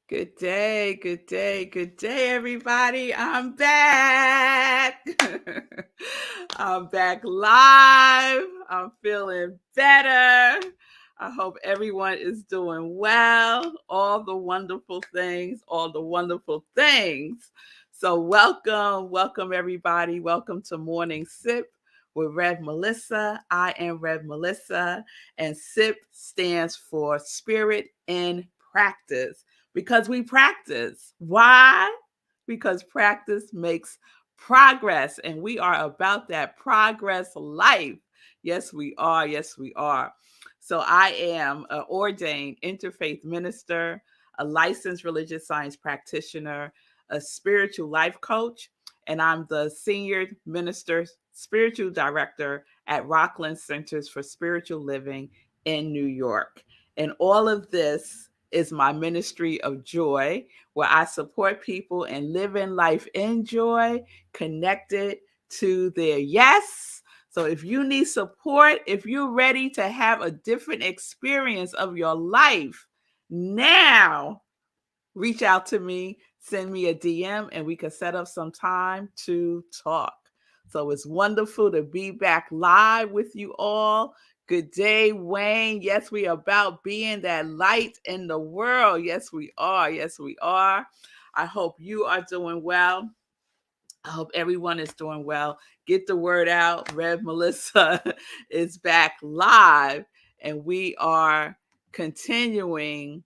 Good day, good day, good day, everybody. I'm back. I'm back live. I'm feeling better. I hope everyone is doing well. All the wonderful things, all the wonderful things. So, welcome, everybody. Welcome to Morning Sip with Rev Melissa. I am Rev Melissa, and SIP stands for Spirit in Practice because we practice. Why? Because practice makes progress, and we are about that progress life. Yes, we are. Yes, we are. So I am an ordained interfaith minister, a licensed religious science practitioner, a spiritual life coach, and I'm the senior minister, spiritual director at Rockland Centers for Spiritual Living in New York. And all of this is my ministry of joy, where I support people in living life in joy, connected to their yes. So if you need support, if you're ready to have a different experience of your life, now reach out to me, send me a DM, and we can set up some time to talk. So it's wonderful to be back live with you all. Good day, Wayne. Yes, we are about being that light in the world. Yes, we are. Yes, we are. I hope you are doing well. I hope everyone is doing well. Get the word out. Rev Melissa is back live, and we are continuing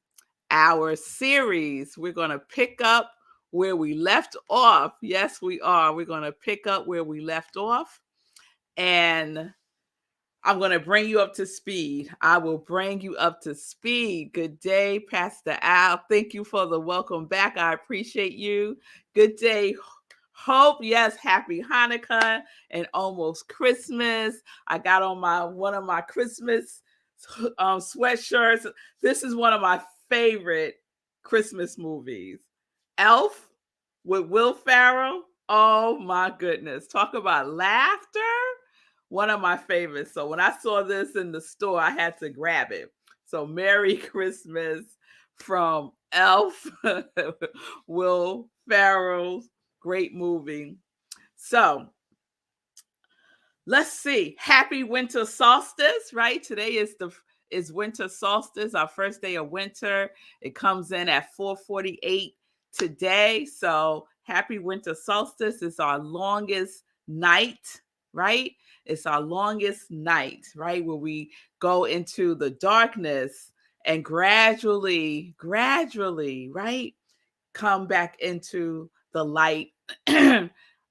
our series. We're going to pick up where we left off. Yes, we are. We're going to pick up where we left off. And I'm going to bring you up to speed. I will bring you up to speed. Good day, Pastor Al. Thank you for the welcome back. I appreciate you. Good day, Hope. Yes, happy Hanukkah and almost Christmas. I got on one of my Christmas sweatshirts. This is one of my favorite Christmas movies. Elf with Will Ferrell. Oh my goodness. Talk about laughter. One of my favorites. So when I saw this in the store, I had to grab it. So Merry Christmas from Elf, Will Ferrell's great movie. So let's see. Happy winter solstice, right? Today is winter solstice, our first day of winter. It comes in at 4:48 today. So happy winter solstice. It's our longest night, right? It's our longest night, right? Where we go into the darkness and gradually, right? Come back into the light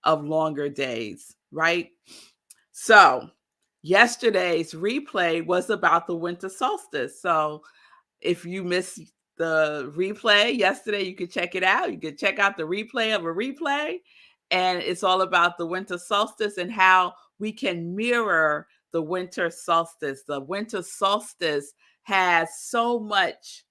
of longer days, right? So, yesterday's replay was about the winter solstice. So, if you missed the replay yesterday, you could check it out. You could check out the replay of a replay. And it's all about the winter solstice and how we can mirror the winter solstice. The winter solstice has so much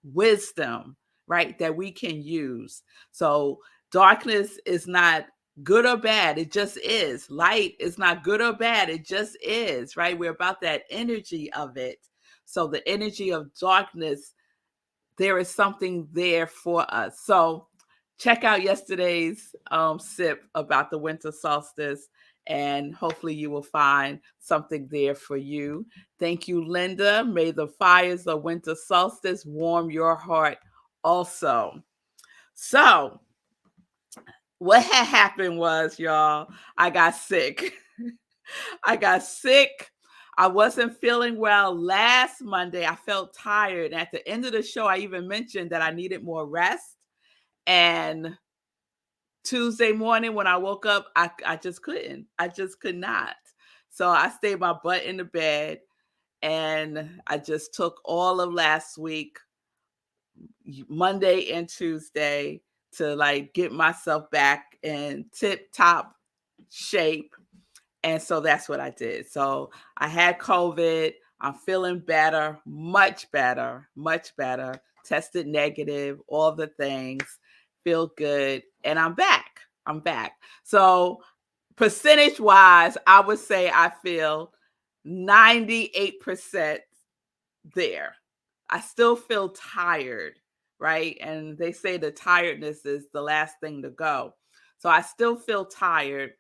wisdom, right, that we can use. So darkness is not good or bad. It just is. Light is not good or bad. It just is, right? We're about that energy of it. So the energy of darkness, there is something there for us. So check out yesterday's sip about the winter solstice, and hopefully you will find something there for you. Thank you, Linda. May the fires of winter solstice warm your heart also. So what had happened was, y'all, I got sick. I got sick. I wasn't feeling well last Monday. I felt tired. At the end of the show, I even mentioned that I needed more rest. And Tuesday morning when I woke up, I just couldn't. I just could not. So I stayed my butt in the bed, and I just took all of last week, Monday and Tuesday, to like get myself back in tip top shape. And so that's what I did. So I had COVID. I'm feeling better, much better, much better. Tested negative, all the things, feel good. And I'm back. I'm back. So percentage wise, I would say I feel 98% there. I still feel tired, right? And they say the tiredness is the last thing to go. So I still feel tired.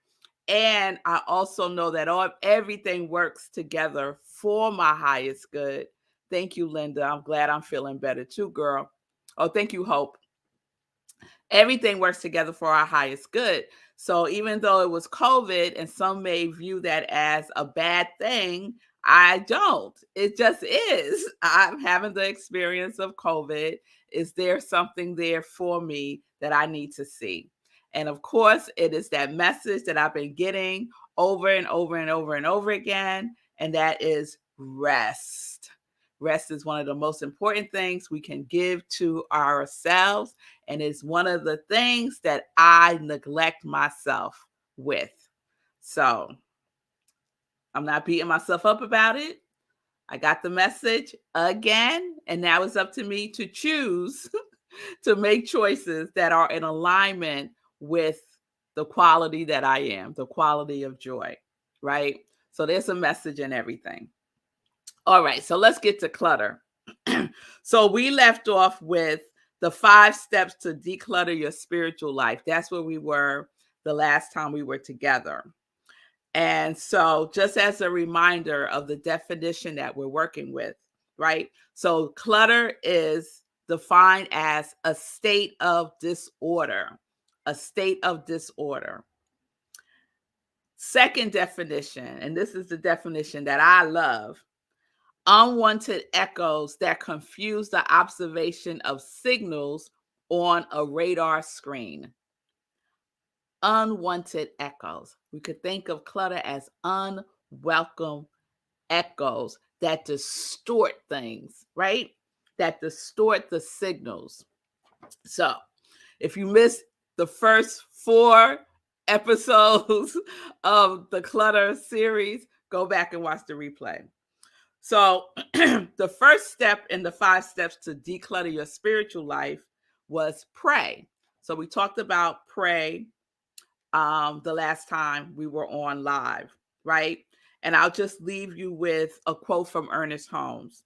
And I also know that everything works together for my highest good. Thank you, Linda. I'm glad I'm feeling better too, girl. Oh, thank you, Hope. Everything works together for our highest good. So even though it was COVID and some may view that as a bad thing, I don't. It just is. I'm having the experience of COVID. Is there something there for me that I need to see? And of course, it is that message that I've been getting over and over and over and over again, and that is rest. Rest is one of the most important things we can give to ourselves, and it's one of the things that I neglect myself with. So I'm not beating myself up about it. I got the message again, and now it's up to me to choose to make choices that are in alignment with the quality that I am, the quality of joy, right? So there's a message in everything. All right, so let's get to clutter. So we left off with the 5 steps to declutter your spiritual life. That's where we were the last time we were together. And so just as a reminder of the definition that we're working with, right? So clutter is defined as a state of disorder, a state of disorder. Second definition, and this is the definition that I love: unwanted echoes that confuse the observation of signals on a radar screen. Unwanted echoes. We could think of clutter as unwelcome echoes that distort things, right? That distort the signals. So, if you missed the first 4 episodes of the Clutter series, go back and watch the replay. So, the first step in the 5 steps to declutter your spiritual life was pray. So, we talked about pray the last time we were on live, right? And I'll just leave you with a quote from Ernest Holmes.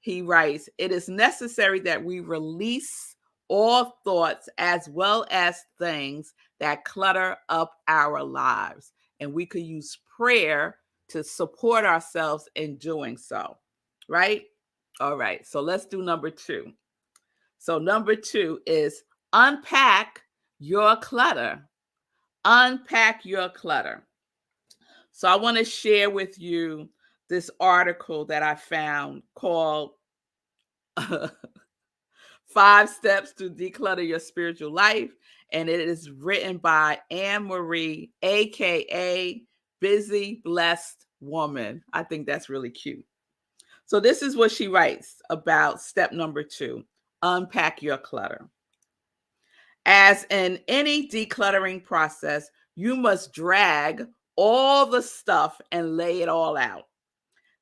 He writes, "It is necessary that we release all thoughts as well as things that clutter up our lives." And we could use prayer to support ourselves in doing so, right? All right, so let's do number 2. So, number 2 is unpack your clutter. Unpack your clutter. So, I want to share with you this article that I found called 5 Steps to Declutter Your Spiritual Life. And it is written by Anne-Marie, aka Busy Blessed Woman. I think that's really cute. So this is what she writes about step number 2: unpack your clutter. As in any decluttering process, you must drag all the stuff and lay it all out.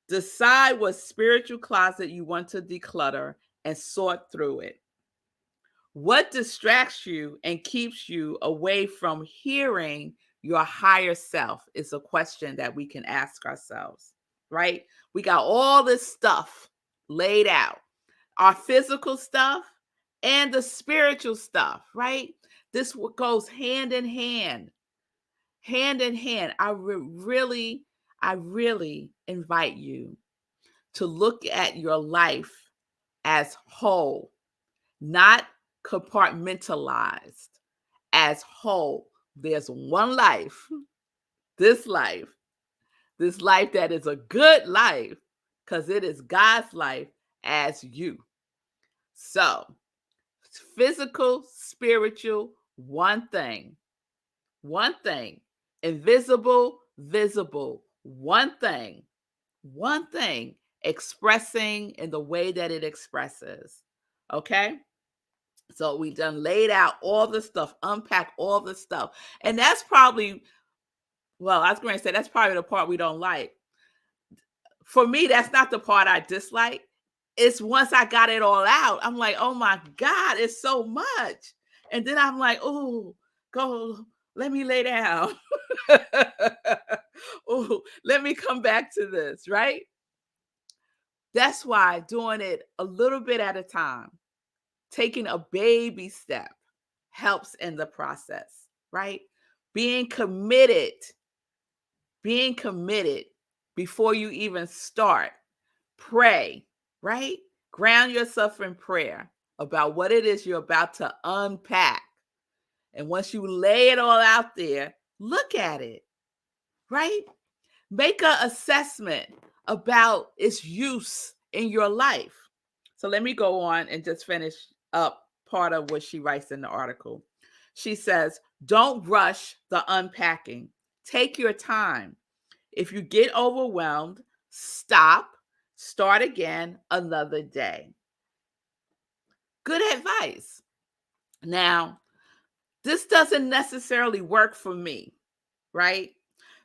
Decide what spiritual closet you want to declutter and sort through it. What distracts you and keeps you away from hearing your higher self is a question that we can ask ourselves, right? We got all this stuff laid out, our physical stuff and the spiritual stuff, right? This goes hand in hand, hand in hand. I really invite you to look at your life as whole, not compartmentalized, as whole. There's one life, this life, this life that is a good life because it is God's life as you. So, physical, spiritual, one thing, invisible, visible, one thing, expressing in the way that it expresses. Okay? So we done laid out all the stuff, unpack all the stuff. And that's probably, well, I was going to say that's probably the part we don't like. For me, that's not the part I dislike. It's once I got it all out, I'm like, oh my God, it's so much. And then I'm like, oh, go, let me lay down. Oh, let me come back to this, right? That's why doing it a little bit at a time, Taking a baby step helps in the process, right? Being committed, being committed before you even start. Pray, right? Ground yourself in prayer about what it is you're about to unpack. And once you lay it all out there, look at it, right? Make an assessment about its use in your life. So let me go on and just finish up part of what she writes in the article. She says, don't rush the unpacking. Take your time. If you get overwhelmed, stop, start again another day. Good advice. Now, this doesn't necessarily work for me, right?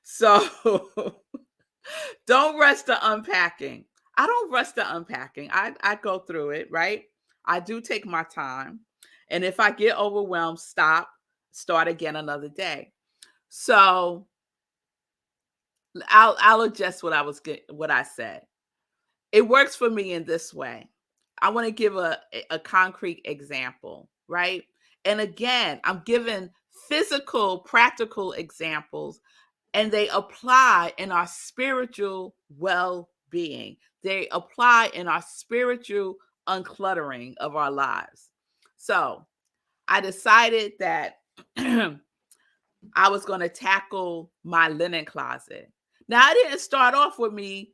So don't rush the unpacking. I don't rush the unpacking. I go through it, right? I do take my time. And if I get overwhelmed, stop, start again another day. So I'll adjust what I said. It works for me in this way. I want to give a concrete example, right? And again, I'm giving physical, practical examples, and they apply in our spiritual well-being. They apply in our spiritual uncluttering of our lives. So I decided that I was going to tackle my linen closet. Now, I didn't start off with me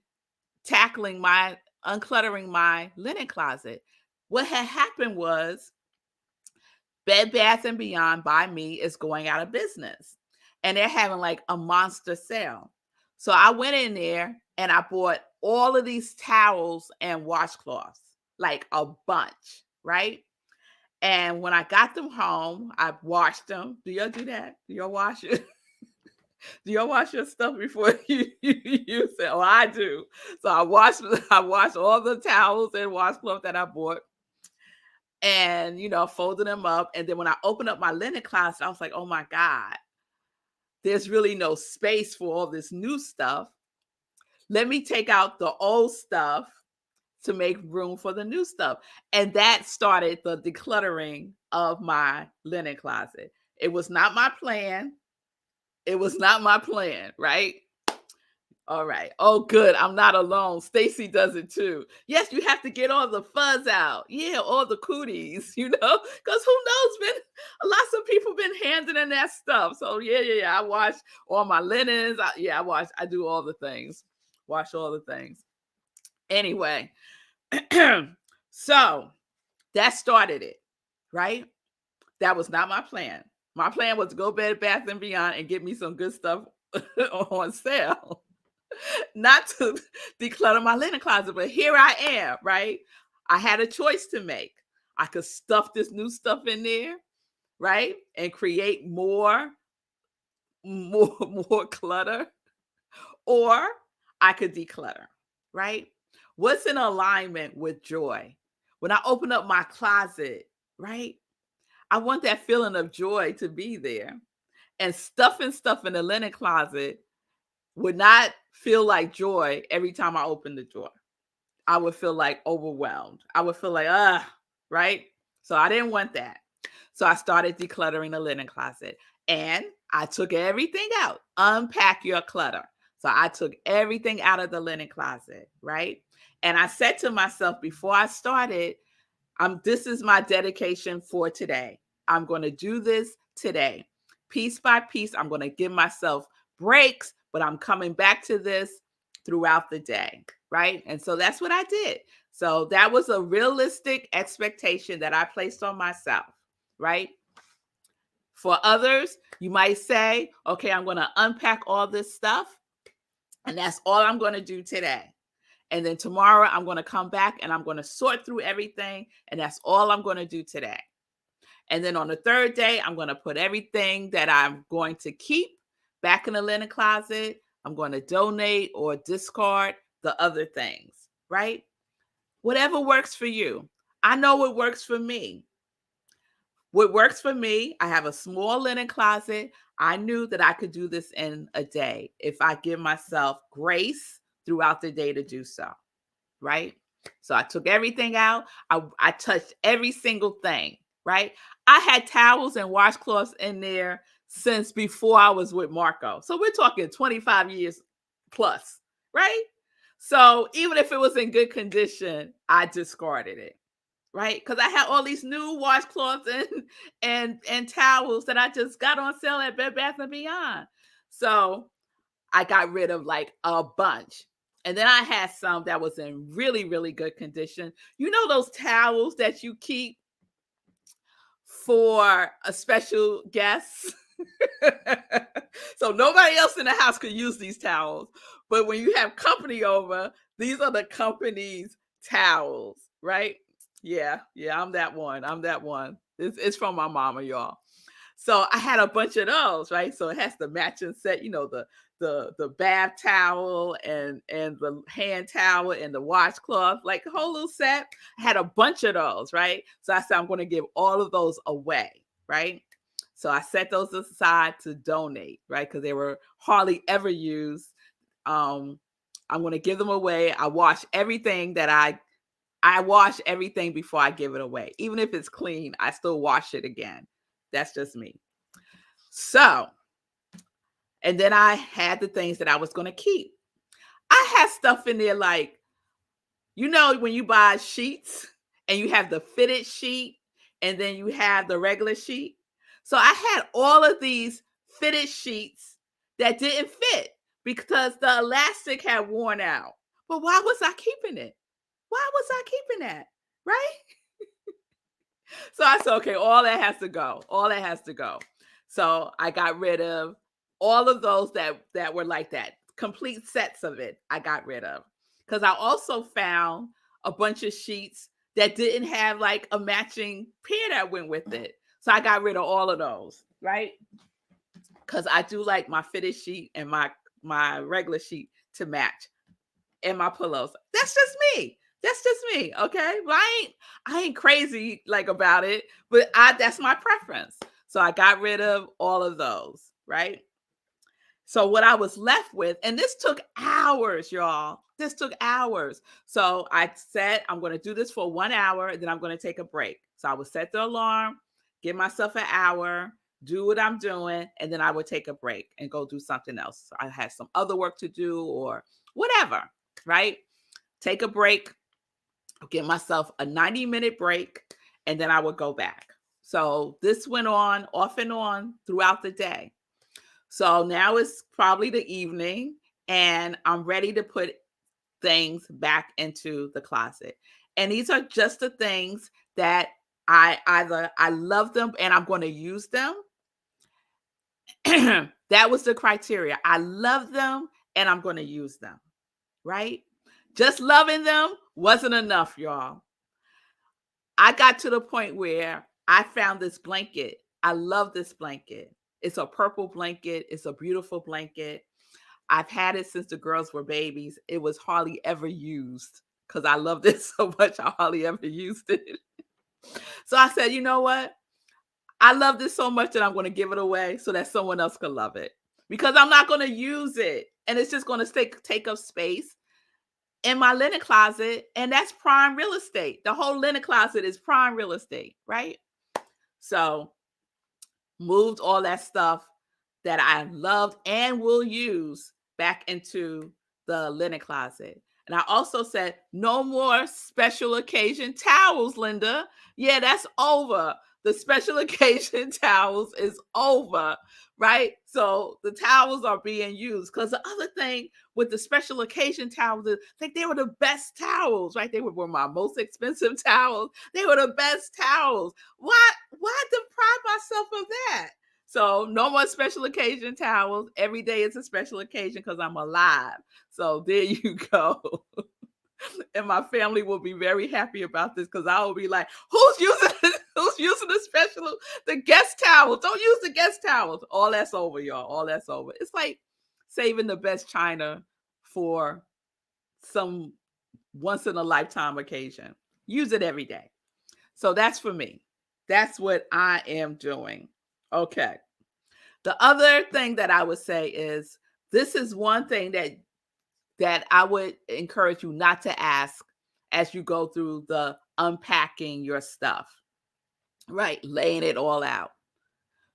uncluttering my linen closet. What had happened was Bed Bath and Beyond by me is going out of business, and they're having like a monster sale. So I went in there and I bought all of these towels and washcloths, like a bunch, right? And when I got them home, I washed them. Do y'all do that? Do y'all wash it? Do y'all wash your stuff before you use it? Oh, I do. So I washed all the towels and washcloth that I bought, and folded them up. And then when I opened up my linen closet, I was like, oh my God, there's really no space for all this new stuff. Let me take out the old stuff to make room for the new stuff. And that started the decluttering of my linen closet. It was not my plan. It was not my plan, right? All right. Oh, good. I'm not alone. Stacy does it too. Yes, you have to get all the fuzz out. Yeah, all the cooties, because who knows, lots of people been handing in that stuff. So yeah. I wash all my linens. I do all the things. Wash all the things. Anyway, so that started it, right? That was not my plan. My plan was to go Bed Bath and Beyond and get me some good stuff on sale. Not to declutter my linen closet, but here I am, right? I had a choice to make. I could stuff this new stuff in there, right? And create more clutter, or I could declutter, right? What's in alignment with joy? When I open up my closet, right? I want that feeling of joy to be there. And stuffing stuff in the linen closet would not feel like joy every time I open the drawer. I would feel like overwhelmed. I would feel like, right? So I didn't want that. So I started decluttering the linen closet, and I took everything out. Unpack your clutter. So I took everything out of the linen closet, right? And I said to myself before I started, this is my dedication for today. I'm going to do this today. Piece by piece, I'm going to give myself breaks, but I'm coming back to this throughout the day, right? And so that's what I did. So that was a realistic expectation that I placed on myself, right? For others, you might say, okay, I'm going to unpack all this stuff, and that's all I'm going to do today. And then tomorrow I'm going to come back and I'm going to sort through everything. And that's all I'm going to do today. And then on the third day, I'm going to put everything that I'm going to keep back in the linen closet. I'm going to donate or discard the other things, right? Whatever works for you. I know what works for me. What works for me, I have a small linen closet. I knew that I could do this in a day if I give myself grace throughout the day to do so, right? So I took everything out. I touched every single thing, right? I had towels and washcloths in there since before I was with Marco. So we're talking 25 years plus, right? So even if it was in good condition, I discarded it, right? Because I had all these new washcloths and towels that I just got on sale at Bed Bath and Beyond. So I got rid of like a bunch. And then I had some that was in really, really good condition. You know those towels that you keep for a special guest? So nobody else in the house could use these towels. But when you have company over, these are the company's towels, right? Yeah, I'm that one. I'm that one. It's from my mama, y'all. So I had a bunch of those, right? So it has the matching set, the bath towel and the hand towel and the washcloth, like the whole little set. I had a bunch of those, right? So I said I'm going to give all of those away, right? So I set those aside to donate, right? Because they were hardly ever used. I'm going to give them away. I wash everything that I wash everything before I give it away. Even if it's clean, I still wash it again. That's just me. So, and then I had the things that I was going to keep. I had stuff in there like, when you buy sheets and you have the fitted sheet and then you have the regular sheet. So I had all of these fitted sheets that didn't fit because the elastic had worn out. But why was I keeping it? Why was I keeping that? Right? So I said, okay, all that has to go. All that has to go. So I got rid of all of those that were like that, complete sets of it. I got rid of because I also found a bunch of sheets that didn't have like a matching pair that went with it. So I got rid of all of those, right? Because I do like my fitted sheet and my regular sheet to match, and my pillows. That's just me. That's just me. Okay. Well, I ain't crazy like about it, but that's my preference. So I got rid of all of those, right? So what I was left with, and this took hours, y'all. This took hours. So I said, I'm going to do this for 1 hour, and then I'm going to take a break. So I would set the alarm, give myself an hour, do what I'm doing, and then I would take a break and go do something else. So I had some other work to do or whatever, right? Take a break, give myself a 90-minute break, and then I would go back. So this went on off and on throughout the day. So now it's probably the evening and I'm ready to put things back into the closet. And these are just the things that I love them and I'm going to use them. That was the criteria. I love them and I'm going to use them, right? Just loving them wasn't enough, y'all. I got to the point where I found this blanket. I love this blanket. It's a purple blanket. It's a beautiful blanket. I've had it since the girls were babies. It was hardly ever used because I loved it so much. I hardly ever used it. So I said, you know what? I love this so much that I'm going to give it away so that someone else can love it because I'm not going to use it. And it's just going to take up space in my linen closet. And that's prime real estate. The whole linen closet is prime real estate, right? So moved all that stuff that I loved and will use back into the linen closet. And I also said, no more special occasion towels, Linda. Yeah, that's over. The special occasion towels is over, right? So the towels are being used. Because the other thing with the special occasion towels is like they were the best towels, right? They were my most expensive towels. They were the best towels. Why deprive myself of that? So no more special occasion towels. Every day is a special occasion because I'm alive. So there you go. And my family will be very happy about this because I will be like, who's using the guest towels? Don't use the guest towels. All that's over, y'all. All that's over. It's like saving the best china for some once in a lifetime occasion. Use it every day. So that's for me. That's what I am doing. Okay. The other thing that I would say is this is one thing that I would encourage you not to ask as you go through the unpacking your stuff, right? Laying it all out.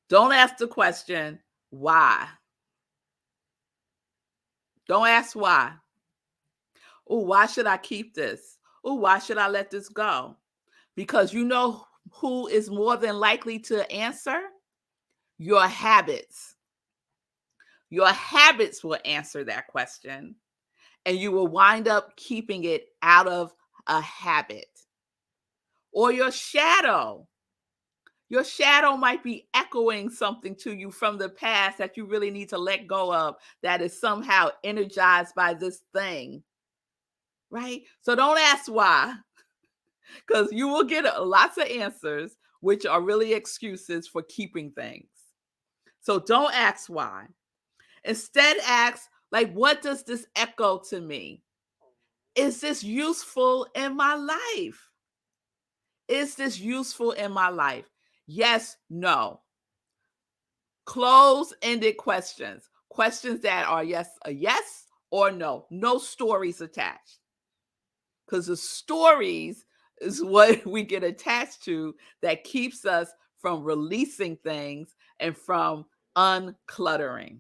Don't ask the question, why? Don't ask why. Oh, why should I keep this? Oh, why should I let this go? Because you know who is more than likely to answer? Your habits. Your habits will answer that question, and you will wind up keeping it out of a habit. Or your shadow. Your shadow might be echoing something to you from the past that you really need to let go of, that is somehow energized by this thing, right? So don't ask why, because you will get lots of answers, which are really excuses for keeping things. So don't ask why. Instead, ask, like, what does this echo to me? Is this useful in my life? Is this useful in my life? Yes, no. Close-ended questions. Questions that are a yes or no. No stories attached. Because the stories is what we get attached to that keeps us from releasing things and from uncluttering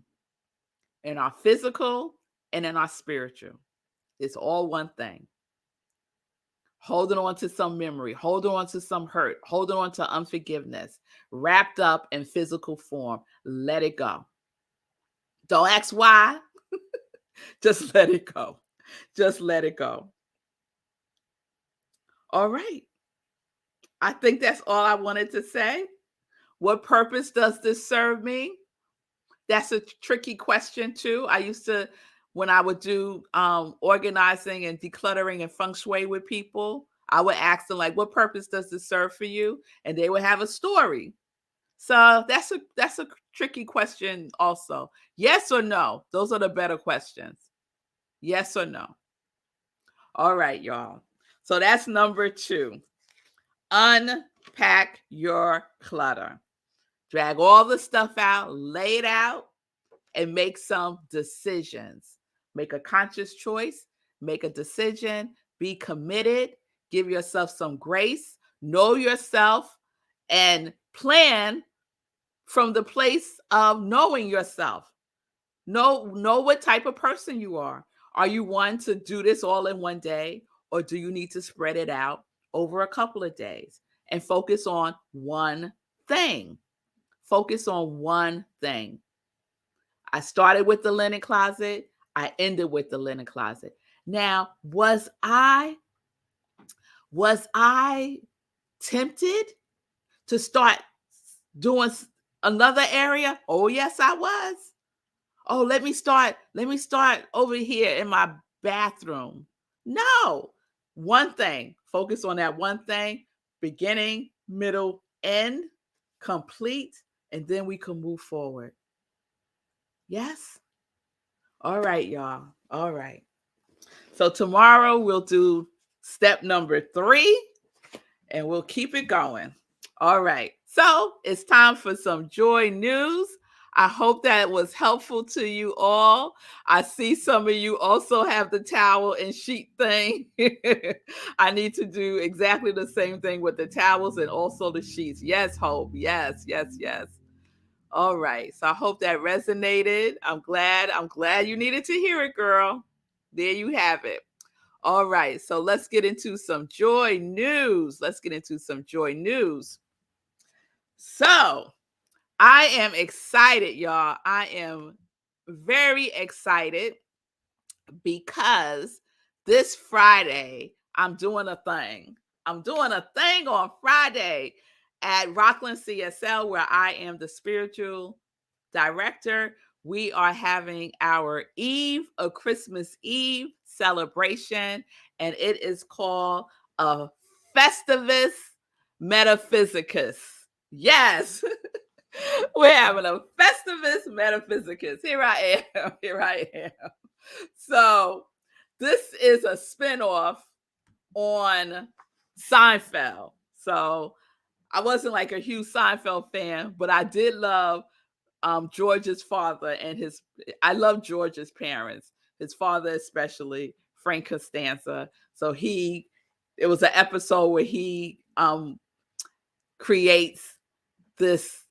in our physical and in our spiritual. It's all one thing. Holding on to some memory, holding on to some hurt, holding on to unforgiveness, wrapped up in physical form. Let it go. Don't ask why. Just let it go. Just let it go. All right. I think that's all I wanted to say. What purpose does this serve me? That's a tricky question too. I used to, when I would do organizing and decluttering and feng shui with people, I would ask them, like, what purpose does this serve for you? And they would have a story. So that's a tricky question also. Yes or no? Those are the better questions. Yes or no? All right, y'all. So that's number 2. Unpack your clutter. Drag all the stuff out, lay it out, and make some decisions. Make a conscious choice, make a decision, be committed, give yourself some grace, know yourself, and plan from the place of knowing yourself. Know what type of person you are. Are you one to do this all in one day, or do you need to spread it out over a couple of days and focus on one thing? Focus on one thing. I started with the linen closet. I ended with the linen closet. Now, was I tempted to start doing another area? Oh, yes, I was. Oh, let me start over here in my bathroom. No. One thing. Focus on that one thing. Beginning, middle, end, complete, and then we can move forward. Yes? All right, y'all. All right. So tomorrow we'll do step number 3 and we'll keep it going. All right. So it's time for some joy news. I hope that was helpful to you all. I see some of you also have the towel and sheet thing. I need to do exactly the same thing with the towels and also the sheets. Yes, Hope. Yes, yes, yes. All right. So I hope that resonated. I'm glad you needed to hear it, girl. There you have it. All right. So let's get into some joy news. So I am excited, y'all. I am very excited because this Friday, I'm doing a thing. I'm doing a thing on Friday at Rockland CSL, where I am the spiritual director. We are having our a Christmas Eve celebration, and it is called a Festivus Metaphysicus. Yes, we're having a Festivus Metaphysicus. Here I am. Here I am. So this is a spinoff on Seinfeld. So I wasn't like a huge Seinfeld fan, but I did love George's father and I love George's parents, his father especially, Frank Costanza. So he it was an episode where he creates this.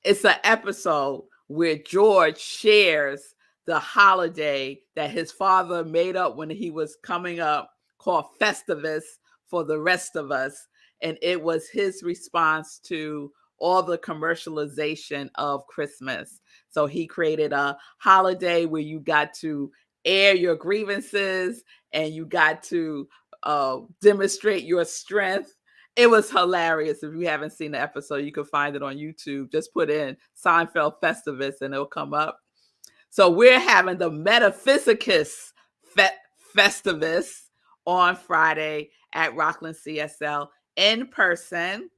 It's an episode where George shares the holiday that his father made up when he was coming up called Festivus for the rest of us. And it was his response to all the commercialization of Christmas. So he created a holiday where you got to air your grievances and you got to demonstrate your strength. It was hilarious. If you haven't seen the episode, you can find it on YouTube. Just put in Seinfeld Festivus and it'll come up. So we're having the Metaphysicus Festivus on Friday at Rockland CSL in person,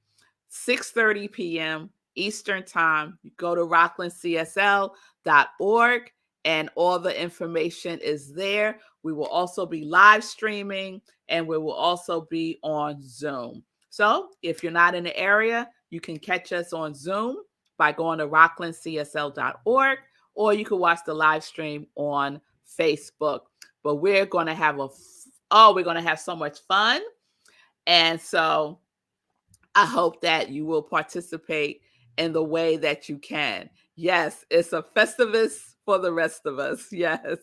6:30 p.m. Eastern Time. You go to rocklandcsl.org and all the information is there. We will also be live streaming and we will also be on Zoom. So if you're not in the area, you can catch us on Zoom by going to rocklandcsl.org, or you can watch the live stream on Facebook. But we're going to have we're going to have so much fun. And so I hope that you will participate in the way that you can. Yes, it's a Festivus for the rest of us. Yes.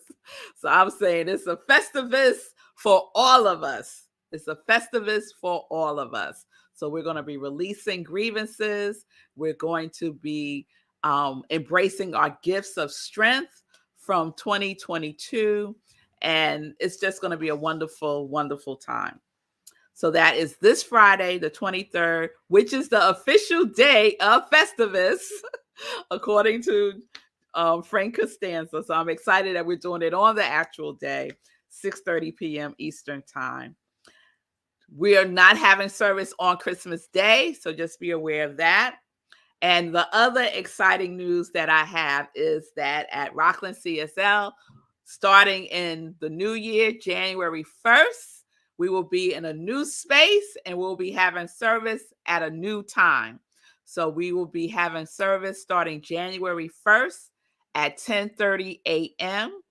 So I'm saying it's a Festivus for all of us. It's a Festivus for all of us. So we're going to be releasing grievances. We're going to be embracing our gifts of strength from 2022. And it's just going to be a wonderful, wonderful time. So that is this Friday, the 23rd, which is the official day of Festivus, according to Frank Costanza. So I'm excited that we're doing it on the actual day, 6:30 p.m. Eastern Time. We are not having service on Christmas Day, so just be aware of that. And the other exciting news that I have is that at Rockland CSL, starting in the new year, January 1st, we will be in a new space and we'll be having service at a new time. So we will be having service starting January 1st at 10:30 a.m.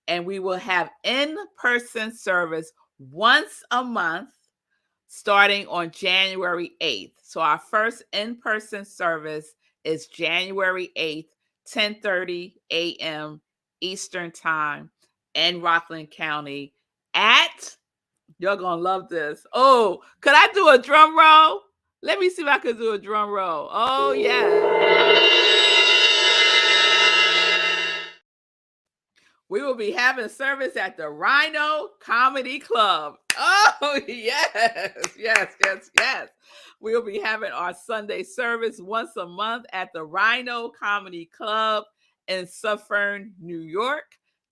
And we will have in-person service once a month starting on January 8th. So our first in-person service is January 8th, 10:30 a.m. Eastern Time in Rockland County at, you're going to love this. Oh, could I do a drum roll? Let me see if I could do a drum roll. Oh, yeah. We will be having service at the Rhino Comedy Club. Oh, yes, yes, yes, yes. We'll be having our Sunday service once a month at the Rhino Comedy Club in Suffern, New York,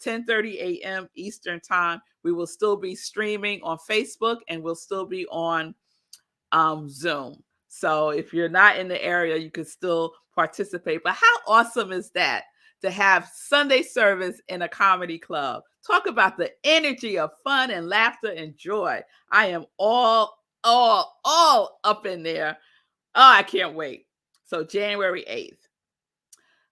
10:30 a.m. Eastern Time. We will still be streaming on Facebook and we'll still be on Zoom. So if you're not in the area, you can still participate. But how awesome is that? To have Sunday service in a comedy club. Talk about the energy of fun and laughter and joy. I am all up in there. Oh, I can't wait. So January 8th.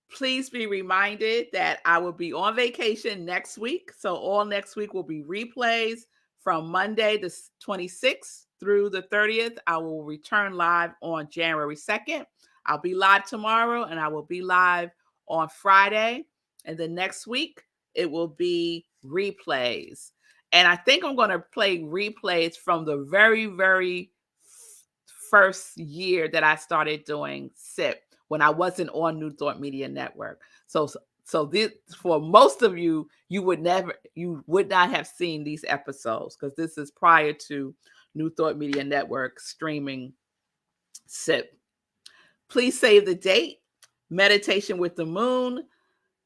Please be reminded that I will be on vacation next week. So all next week will be replays from Monday the 26th through the 30th. I will return live on January 2nd. I'll be live tomorrow and I will be live on Friday. And the next week, it will be replays. And I think I'm going to play replays from the very, very first year that I started doing SIP when I wasn't on New Thought Media Network. So this, for most of you, you would not have seen these episodes because this is prior to New Thought Media Network streaming SIP. Please save the date. Meditation with the Moon,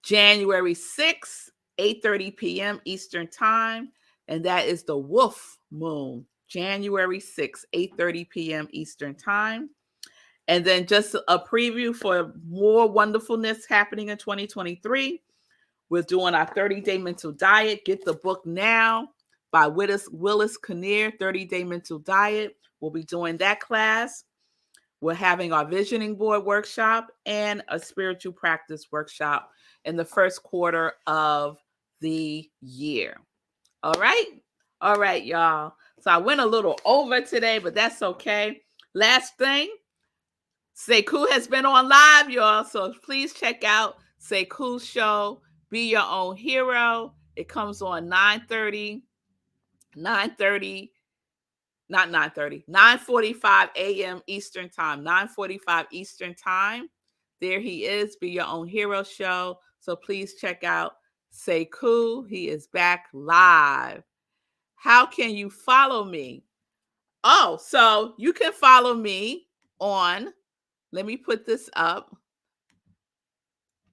January 6th, 8:30 p.m. Eastern Time. And that is the Wolf Moon, January 6th, 8:30 p.m. Eastern Time. And then just a preview for more wonderfulness happening in 2023. We're doing our 30-day mental diet. Get the book now by Willis Kinnear, 30-day mental diet. We'll be doing that class. We're having our visioning board workshop and a spiritual practice workshop in the first quarter of the year. All right, y'all. So I went a little over today, but that's okay. Last thing, Sekou has been on live, y'all. So please check out Sekou's show, Be Your Own Hero. It comes on 9:30, 9:30, not 9:30, 9:45 a.m. Eastern Time, 9:45 Eastern Time. There he is, Be Your Own Hero show. So please check out Sekou. He is back live. How can you follow me? Oh, so you can follow me on, let me put this up,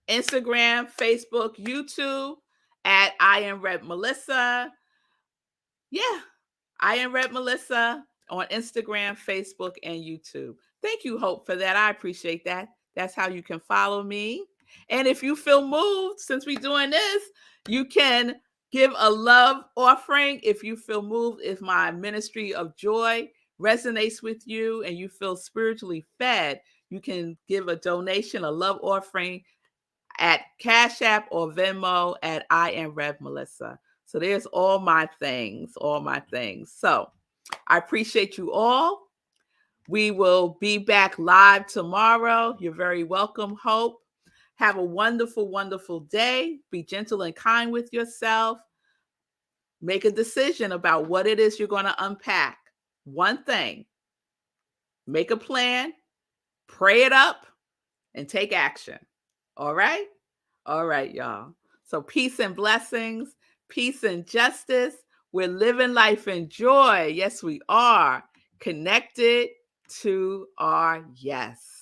Instagram, Facebook, YouTube at iamrevmelissa. Yeah, iamrevmelissa on Instagram, Facebook, and YouTube. Thank you, Hope, for that. I appreciate that. That's how you can follow me. And if you feel moved, since we're doing this, you can give a love offering. If you feel moved, if my ministry of joy resonates with you and you feel spiritually fed, you can give a donation, a love offering at Cash App or Venmo at I Am Rev Melissa. So there's all my things, all my things. So I appreciate you all. We will be back live tomorrow. You're very welcome, Hope. Have a wonderful, wonderful day. Be gentle and kind with yourself. Make a decision about what it is you're going to unpack. One thing. Make a plan, pray it up, and take action. All right? All right, y'all. So peace and blessings, peace and justice. We're living life in joy. Yes, we are. Connected to our yes.